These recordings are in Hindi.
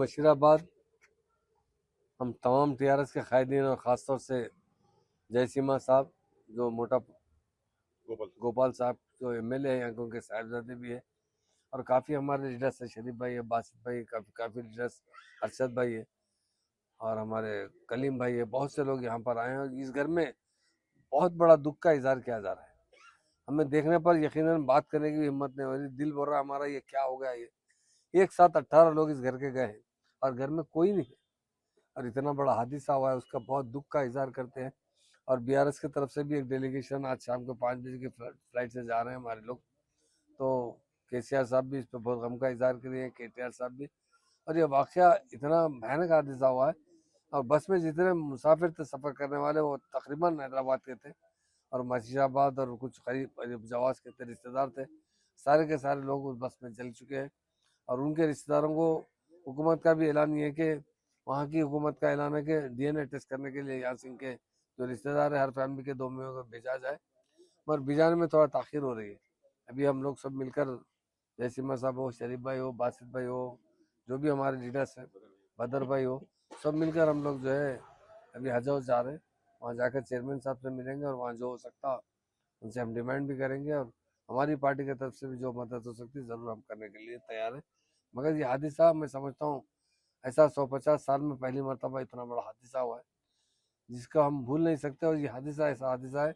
मशीराबाद हम तमाम टीआरएस के कायदीन और ख़ासतौर से जयसीमा साहब जो मोटा गोपाल साहब जो एमएलए हैं यहाँ के, उनके साहिबजादे भी है, और काफ़ी हमारे लीडर्स है, शरीफ भाई है, बासित भाई, काफ़ी लीडर्स, अरशद भाई है, और हमारे कलीम भाई है। बहुत से लोग यहाँ पर आए हैं और इस घर में बहुत बड़ा दुख का इजहार किया जा रहा है। हमें देखने पर यकीनन बात करने की भी हिम्मत नहीं हो रही। दिल बोल रहा है हमारा, ये क्या हो गया। ये एक साथ 18 लोग इस घर के गए हैं और घर में कोई नहीं है, और इतना बड़ा हादसा हुआ है, उसका बहुत दुख का इजहार करते हैं। और बीआरएस की तरफ से भी एक डेलीगेशन आज शाम को 5 बजे की फ्लाइट से जा रहे हैं हमारे लोग। तो केसीआर साहब भी इस पर बहुत गम का इजहार करिए, केटीआर साहब भी। और ये वाकया इतना भयानक हादसा हुआ है, और बस में जितने मुसाफिर थे सफ़र करने वाले, वो तकरीबन हैदराबाद के थे और मशीराबाद और कुछ करीब जवास के थे, रिश्तेदार थे। सारे के सारे लोग उस बस में चल चुके हैं, और उनके रिश्तेदारों को हुकूमत का भी ऐलान ये है कि वहाँ की हुकूमत का ऐलान है कि डीएनए टेस्ट करने के लिए यासिन के जो रिश्तेदार है, हर फैमिली के 2 मेंबर को भेजा जाए, मगर भिजाने में थोड़ा ताखिर हो रही है। अभी हम लोग सब मिलकर, जयसिम्हा साहब हो, शरीफ भाई हो, बासित भाई हो, जो भी हमारे लीडर्स हैं, बदर भाई हो, सब मिलकर हम लोग जो है अभी हज हौज जा रहे हैं। वहाँ जाकर चेयरमैन साहब से मिलेंगे, और वहाँ जो हो सकता उनसे हम डिमांड भी करेंगे, और हमारी पार्टी की तरफ से भी जो मदद हो सकती है ज़रूर हम करने के लिए तैयार हैं। मगर ये हादसा मैं समझता हूँ ऐसा 150 साल में पहली मरतबा इतना बड़ा हादसा हुआ है, जिसका हम भूल नहीं सकते। और ये हादसा ऐसा हादसा है,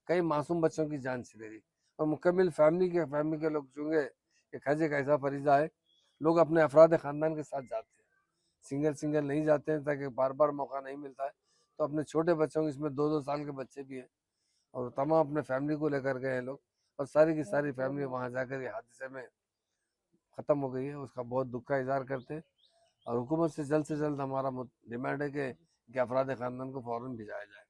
कई मासूम बच्चों की जान चली गई, और मुकम्मल फैमिली के लोग चूँकि एक हज एक ऐसा फरीजा है, लोग अपने अफराद ख़ानदान के साथ जाते हैं, सिंगल सिंगल नहीं जाते हैं, ताकि बार बार मौका नहीं मिलता है। तो अपने छोटे बच्चों, इसमें 2-2 साल के बच्चे भी हैं, और तमाम अपने फैमिली को लेकर गए हैं लोग, और सारी की सारी फैमिली वहाँ जाकर ये हादसे में ख़त्म हो गई है। उसका बहुत दुख का इजहार करते हैं, और हुकूमत से जल्द हमारा डिमांड है कि अफराद ख़ानदान को फ़ौरन भिजाया जाए।